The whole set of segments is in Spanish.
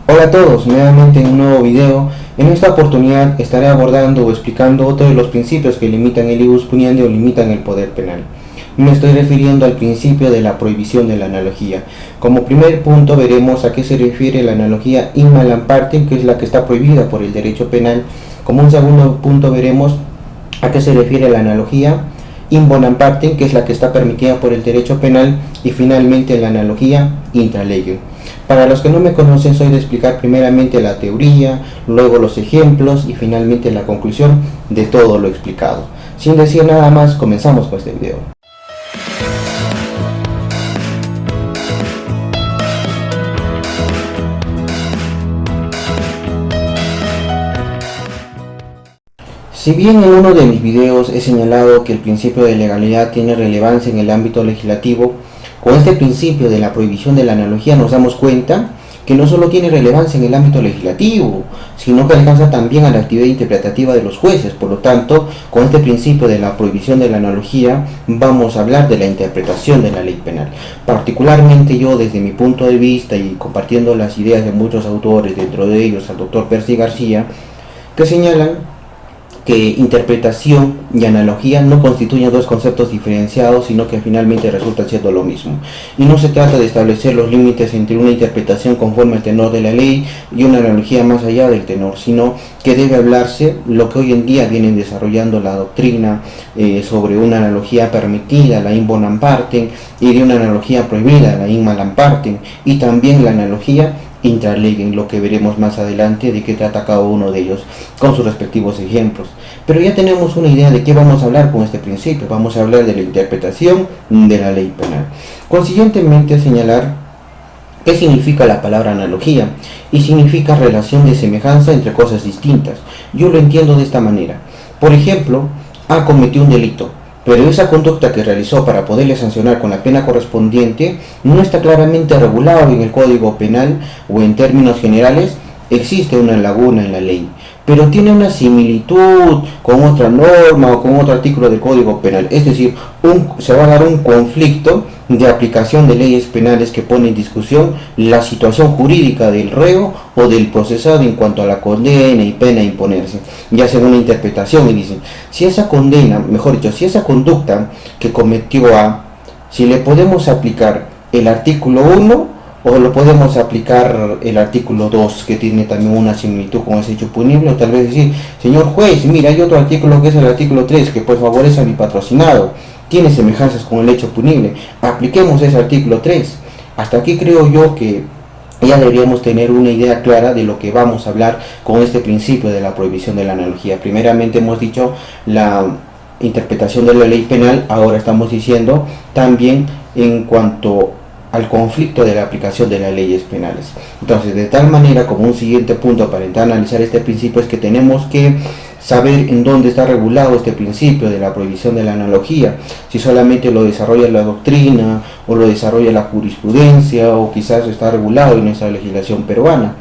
Hola a todos, nuevamente en un nuevo video. En esta oportunidad estaré abordando o explicando otro de los principios que limitan el ius puniendi o limitan el poder penal. Me estoy refiriendo al principio de la prohibición de la analogía. Como primer punto veremos a qué se refiere la analogía in malam partem, que es la que está prohibida por el derecho penal. Como un segundo punto veremos a qué se refiere la analogía in bonam partem, que es la que está permitida por el derecho penal, y finalmente la analogía intra legem. Para los que no me conocen, soy de explicar primeramente la teoría, luego los ejemplos y finalmente la conclusión de todo lo explicado. Sin decir nada más, comenzamos con este video. Si bien en uno de mis videos he señalado que el principio de legalidad tiene relevancia en el ámbito legislativo, con este principio de la prohibición de la analogía nos damos cuenta que no solo tiene relevancia en el ámbito legislativo, sino que alcanza también a la actividad interpretativa de los jueces. Por lo tanto, con este principio de la prohibición de la analogía vamos a hablar de la interpretación de la ley penal. Particularmente yo, desde mi punto de vista y compartiendo las ideas de muchos autores, dentro de ellos al doctor Percy García, que señalan que interpretación y analogía no constituyen dos conceptos diferenciados, sino que finalmente resultan siendo lo mismo. Y no se trata de establecer los límites entre una interpretación conforme al tenor de la ley y una analogía más allá del tenor, sino que debe hablarse lo que hoy en día vienen desarrollando la doctrina sobre una analogía permitida, la in bonam partem, y de una analogía prohibida, la in malam partem, y también la analogía intra legem, lo que veremos más adelante de qué trata cada uno de ellos con sus respectivos ejemplos. Pero ya tenemos una idea de qué vamos a hablar con este principio. Vamos a hablar de la interpretación de la ley penal. Consiguientemente, señalar qué significa la palabra analogía, y significa relación de semejanza entre cosas distintas. Yo lo entiendo de esta manera. Por ejemplo, A cometió un delito, pero esa conducta que realizó para poderle sancionar con la pena correspondiente no está claramente regulado en el Código Penal, o en términos generales existe una laguna en la ley, pero tiene una similitud con otra norma o con otro artículo del Código Penal. Es decir, se va a dar un conflicto de aplicación de leyes penales que pone en discusión la situación jurídica del reo o del procesado en cuanto a la condena y pena a imponerse. Y hacen una interpretación y dicen, si esa condena, mejor dicho, si esa conducta que cometió A, si le podemos aplicar el artículo 1 o lo podemos aplicar el artículo 2, que tiene también una similitud con ese hecho punible, o tal vez decir, señor juez, mira, hay otro artículo que es el artículo 3, que pues favorece a mi patrocinado, tiene semejanzas con el hecho punible, apliquemos ese artículo 3. Hasta aquí creo yo que ya deberíamos tener una idea clara de lo que vamos a hablar con este principio de la prohibición de la analogía. Primeramente hemos dicho la interpretación de la ley penal, ahora estamos diciendo también en cuanto al conflicto de la aplicación de las leyes penales. Entonces, de tal manera, como un siguiente punto para entrar a analizar este principio, es que tenemos que saber en dónde está regulado este principio de la prohibición de la analogía, si solamente lo desarrolla la doctrina o lo desarrolla la jurisprudencia, o quizás está regulado en nuestra legislación peruana.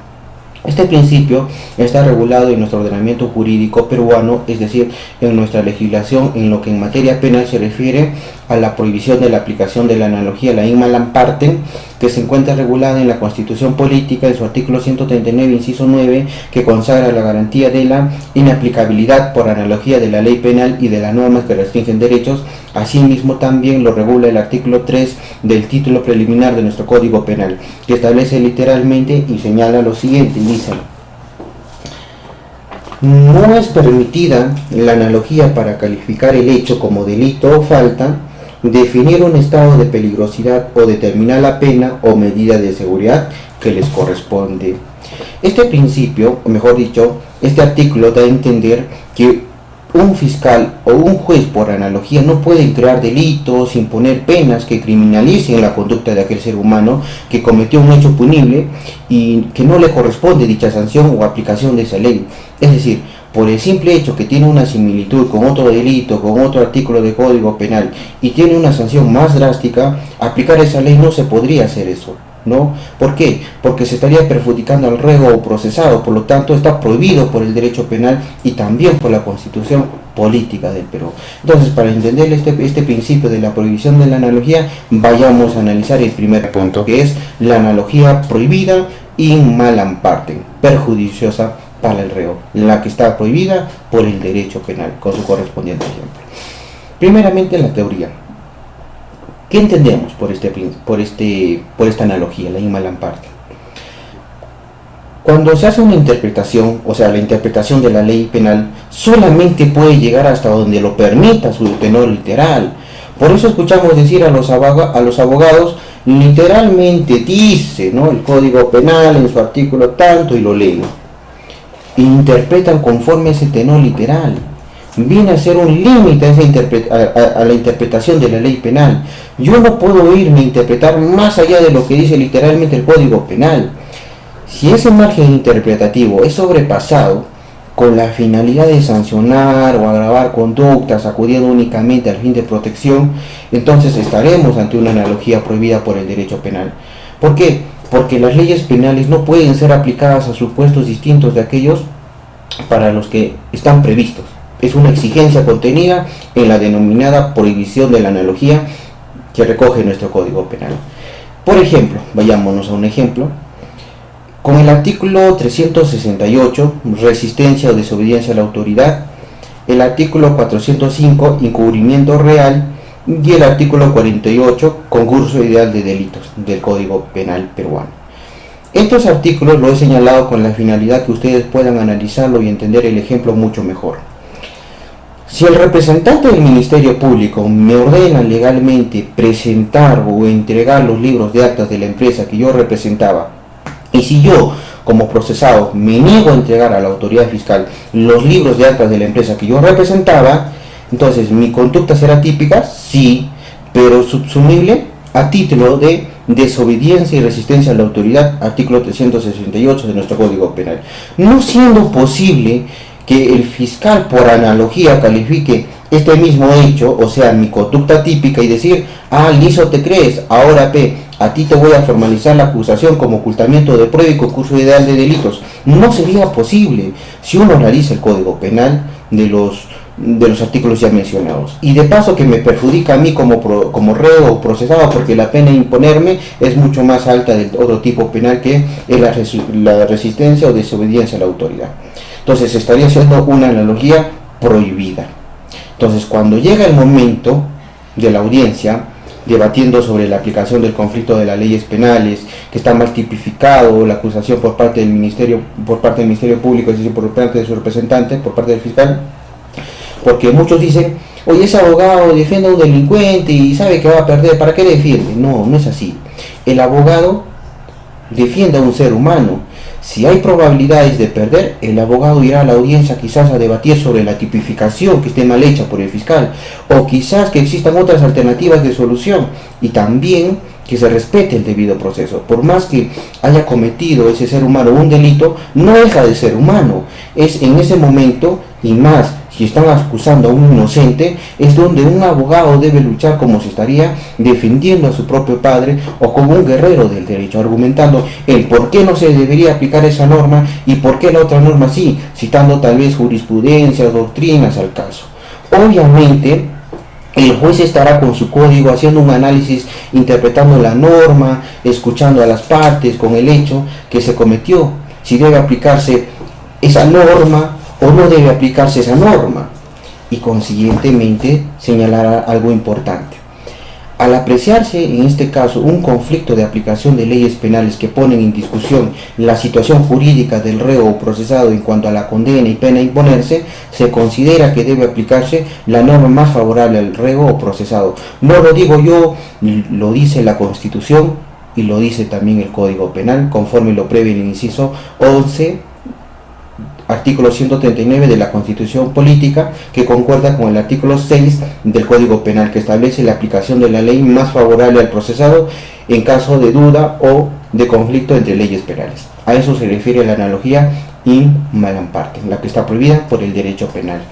Este principio está regulado en nuestro ordenamiento jurídico peruano, es decir, en nuestra legislación en lo que en materia penal se refiere a la prohibición de la aplicación de la analogía, la in malam partem, que se encuentra regulada en la Constitución Política, en su artículo 139, inciso 9, que consagra la garantía de la inaplicabilidad por analogía de la ley penal y de las normas que restringen derechos. Asimismo, también lo regula el artículo 3 del título preliminar de nuestro Código Penal, que establece literalmente y señala lo siguiente, dice: no es permitida la analogía para calificar el hecho como delito o falta, definir un estado de peligrosidad o determinar la pena o medida de seguridad que les corresponde. Este principio, o mejor dicho, este artículo da a entender que un fiscal o un juez por analogía no pueden crear delitos, imponer penas que criminalicen la conducta de aquel ser humano que cometió un hecho punible y que no le corresponde dicha sanción o aplicación de esa ley. Es decir, por el simple hecho que tiene una similitud con otro delito, con otro artículo de Código Penal y tiene una sanción más drástica, aplicar esa ley no se podría hacer eso, ¿no? ¿Por qué? Porque se estaría perjudicando al reo o procesado, por lo tanto está prohibido por el derecho penal y también por la Constitución Política del Perú. Entonces, para entender este principio de la prohibición de la analogía, vayamos a analizar el primer punto, que es la analogía prohibida in malam partem, perjudiciosa para el reo, la que está prohibida por el derecho penal, con su correspondiente ejemplo. Primeramente, la teoría. ¿Qué entendemos por esta analogía, la in malam partem? Cuando se hace una interpretación, o sea, la interpretación de la ley penal, solamente puede llegar hasta donde lo permita su tenor literal. Por eso escuchamos decir a los abogados, literalmente dice, ¿no?, el Código Penal en su artículo tanto, y lo leen. Interpretan conforme a ese tenor literal. Viene a ser un límite a la interpretación de la ley penal. Yo no puedo irme a interpretar más allá de lo que dice literalmente el Código Penal. Si ese margen interpretativo es sobrepasado con la finalidad de sancionar o agravar conductas acudiendo únicamente al fin de protección, entonces estaremos ante una analogía prohibida por el derecho penal. ¿Por qué? Porque las leyes penales no pueden ser aplicadas a supuestos distintos de aquellos para los que están previstos. Es una exigencia contenida en la denominada prohibición de la analogía que recoge nuestro Código Penal. Por ejemplo, vayámonos a un ejemplo. Con el artículo 368, resistencia o desobediencia a la autoridad, el artículo 405, encubrimiento real, y el artículo 48, concurso ideal de delitos del Código Penal peruano. Estos artículos lo he señalado con la finalidad que ustedes puedan analizarlo y entender el ejemplo mucho mejor. Si el representante del Ministerio Público me ordena legalmente presentar o entregar los libros de actas de la empresa que yo representaba, y si yo, como procesado, me niego a entregar a la autoridad fiscal los libros de actas de la empresa que yo representaba, entonces mi conducta será típica, sí, pero subsumible a título de desobediencia y resistencia a la autoridad, artículo 368 de nuestro Código Penal. No siendo posible que el fiscal por analogía califique este mismo hecho, o sea, mi conducta típica, y decir, liso te crees, ahora a ti te voy a formalizar la acusación como ocultamiento de prueba y concurso ideal de delitos. No sería posible si uno realiza el Código Penal de los artículos ya mencionados. Y de paso que me perjudica a mí como reo o procesado, porque la pena a imponerme es mucho más alta del otro tipo penal que es la resistencia o desobediencia a la autoridad. Entonces estaría siendo una analogía prohibida. Entonces, cuando llega el momento de la audiencia, debatiendo sobre la aplicación del conflicto de las leyes penales, que está mal tipificado, la acusación por parte del Ministerio Público, es decir, por parte de su representante, por parte del fiscal, porque muchos dicen, oye, ese abogado defiende a un delincuente y sabe que va a perder, ¿para qué le defiende? No, no es así. El abogado defiende a un ser humano. Si hay probabilidades de perder, el abogado irá a la audiencia quizás a debatir sobre la tipificación que esté mal hecha por el fiscal, o quizás que existan otras alternativas de solución, y también que se respete el debido proceso. Por más que haya cometido ese ser humano un delito, no deja de ser humano. Es en ese momento, y más si están acusando a un inocente, es donde un abogado debe luchar como si estaría defendiendo a su propio padre o como un guerrero del derecho, argumentando el por qué no se debería aplicar esa norma y por qué la otra norma sí, citando tal vez jurisprudencia o doctrinas al caso. Obviamente, el juez estará con su código haciendo un análisis, interpretando la norma, escuchando a las partes con el hecho que se cometió, si debe aplicarse esa norma o no debe aplicarse esa norma, y consiguientemente señalará algo importante. Al apreciarse en este caso un conflicto de aplicación de leyes penales que ponen en discusión la situación jurídica del reo o procesado en cuanto a la condena y pena a imponerse, se considera que debe aplicarse la norma más favorable al reo o procesado. No lo digo yo, lo dice la Constitución y lo dice también el Código Penal, conforme lo prevé el inciso 11, artículo 139 de la Constitución Política, que concuerda con el artículo 6 del Código Penal, que establece la aplicación de la ley más favorable al procesado en caso de duda o de conflicto entre leyes penales. A eso se refiere la analogía in malam partem, la que está prohibida por el derecho penal.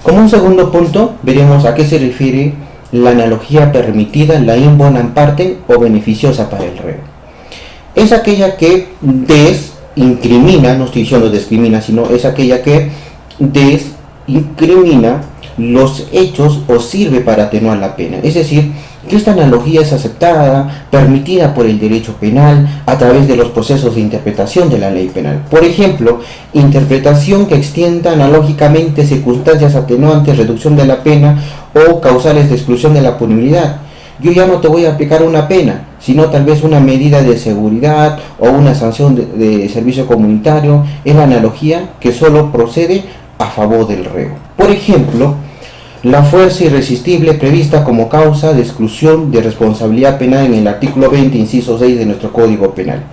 Como un segundo punto, veremos a qué se refiere la analogía permitida, la in bonam partem o beneficiosa para el reo. Es aquella que incrimina, no estoy diciendo discrimina, sino es aquella que desincrimina los hechos o sirve para atenuar la pena. Es decir, que esta analogía es aceptada, permitida por el derecho penal a través de los procesos de interpretación de la ley penal. Por ejemplo, interpretación que extienda analógicamente circunstancias atenuantes, reducción de la pena o causales de exclusión de la punibilidad. Yo ya no te voy a aplicar una pena, sino tal vez una medida de seguridad o una sanción de servicio comunitario. Es la analogía que solo procede a favor del reo. Por ejemplo, la fuerza irresistible prevista como causa de exclusión de responsabilidad penal en el artículo 20, inciso 6 de nuestro Código Penal.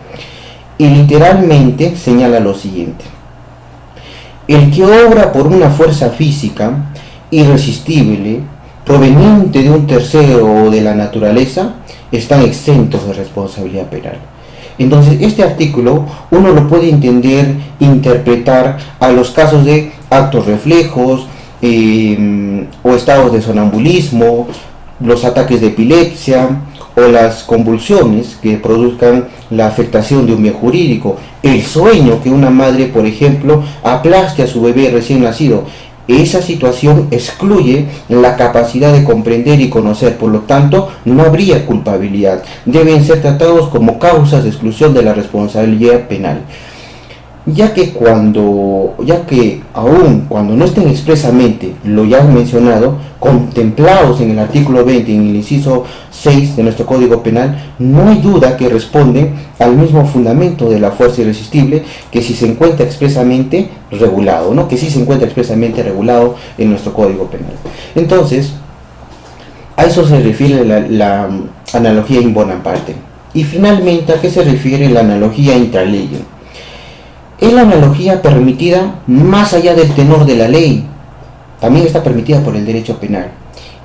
Y literalmente señala lo siguiente: el que obra por una fuerza física irresistible proveniente de un tercero o de la naturaleza están exentos de responsabilidad penal. Entonces, este artículo uno lo puede entender, interpretar a los casos de actos reflejos, o estados de sonambulismo, los ataques de epilepsia o las convulsiones que produzcan la afectación de un bien jurídico, el sueño que una madre, por ejemplo, aplaste a su bebé recién nacido. Esa situación excluye la capacidad de comprender y conocer, por lo tanto no habría culpabilidad. Deben ser tratados como causas de exclusión de la responsabilidad penal. Ya que aun cuando no estén expresamente lo ya mencionado, contemplados en el artículo 20, en el inciso 6 de nuestro Código Penal, no hay duda que responden al mismo fundamento de la fuerza irresistible que si se encuentra expresamente regulado, ¿no? Que sí se encuentra expresamente regulado en nuestro Código Penal. Entonces, a eso se refiere la analogía in bonam parte. Y finalmente, ¿a qué se refiere la analogía intra legem? Es la analogía permitida más allá del tenor de la ley. También está permitida por el derecho penal.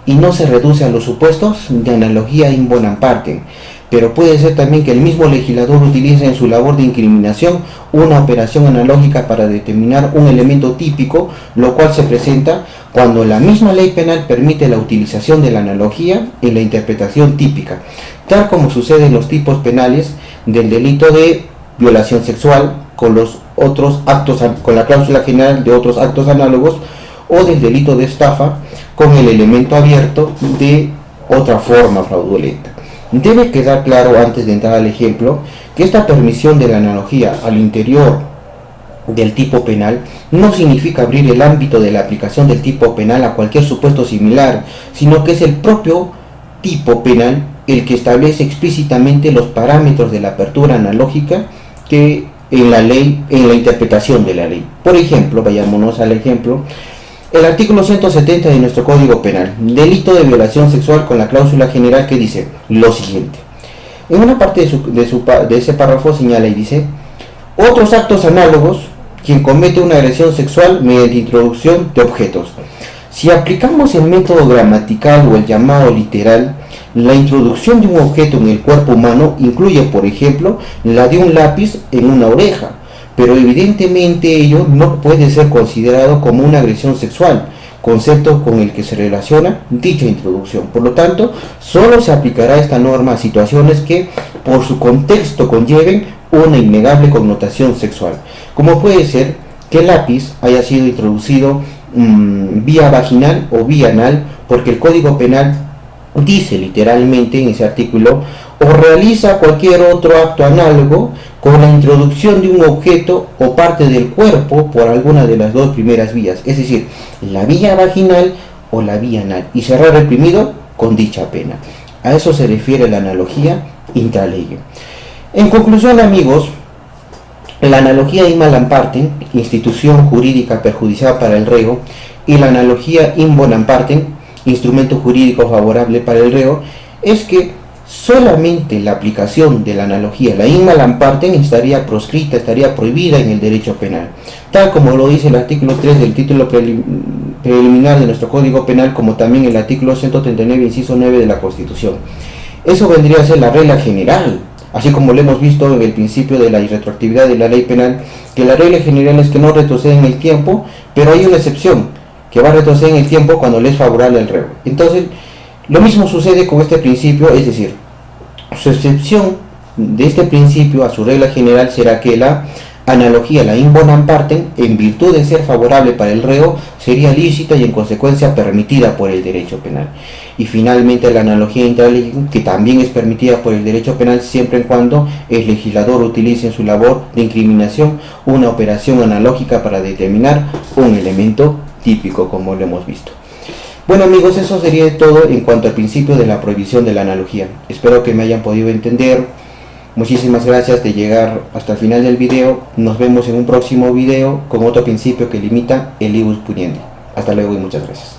Y no se reduce a los supuestos de analogía in bonam parte. Pero puede ser también que el mismo legislador utilice en su labor de incriminación una operación analógica para determinar un elemento típico, lo cual se presenta cuando la misma ley penal permite la utilización de la analogía en la interpretación típica, tal como sucede en los tipos penales del delito de violación sexual, con los otros actos, con la cláusula general de otros actos análogos, o del delito de estafa con el elemento abierto de otra forma fraudulenta. Debe quedar claro, antes de entrar al ejemplo, que esta permisión de la analogía al interior del tipo penal no significa abrir el ámbito de la aplicación del tipo penal a cualquier supuesto similar, sino que es el propio tipo penal el que establece explícitamente los parámetros de la apertura analógica que en la ley, en la interpretación de la ley. Por ejemplo, vayámonos al ejemplo, el artículo 170 de nuestro Código Penal, delito de violación sexual, con la cláusula general que dice lo siguiente. En una parte de ese párrafo señala y dice: otros actos análogos, quien comete una agresión sexual mediante introducción de objetos. Si aplicamos el método gramatical o el llamado literal, la introducción de un objeto en el cuerpo humano incluye, por ejemplo, la de un lápiz en una oreja, pero evidentemente ello no puede ser considerado como una agresión sexual, concepto con el que se relaciona dicha introducción. Por lo tanto, solo se aplicará esta norma a situaciones que, por su contexto, conlleven una innegable connotación sexual, como puede ser que el lápiz haya sido introducido vía vaginal o vía anal, porque el Código Penal dice literalmente en ese artículo: o realiza cualquier otro acto análogo con la introducción de un objeto o parte del cuerpo por alguna de las dos primeras vías, es decir, la vía vaginal o la vía anal, y será reprimido con dicha pena. A eso se refiere la analogía intra legem. En conclusión, amigos, la analogía in bonam parte, institución jurídica perjudicial para el reo, y la analogía in bonam parte, instrumento jurídico favorable para el reo, es que solamente la aplicación de la analogía, la in bonam parte, estaría proscrita, estaría prohibida en el derecho penal, tal como lo dice el artículo 3 del título preliminar de nuestro Código Penal, como también el artículo 139, inciso 9 de la Constitución. Eso vendría a ser la regla general, así como lo hemos visto en el principio de la irretroactividad de la ley penal, que la regla general es que no retrocede en el tiempo, pero hay una excepción, que va a retroceder en el tiempo cuando le es favorable al reo. Entonces, lo mismo sucede con este principio, es decir, su excepción de este principio a su regla general será que la analogía, la in bonam partem, en virtud de ser favorable para el reo, sería lícita y en consecuencia permitida por el derecho penal. Y finalmente la analogía intralegem, que también es permitida por el derecho penal siempre y cuando el legislador utilice en su labor de incriminación una operación analógica para determinar un elemento típico, como lo hemos visto. Bueno amigos, eso sería todo en cuanto al principio de la prohibición de la analogía. Espero que me hayan podido entender. Muchísimas gracias de llegar hasta el final del video. Nos vemos en un próximo video con otro principio que limita el ibus puniendi. Hasta luego y muchas gracias.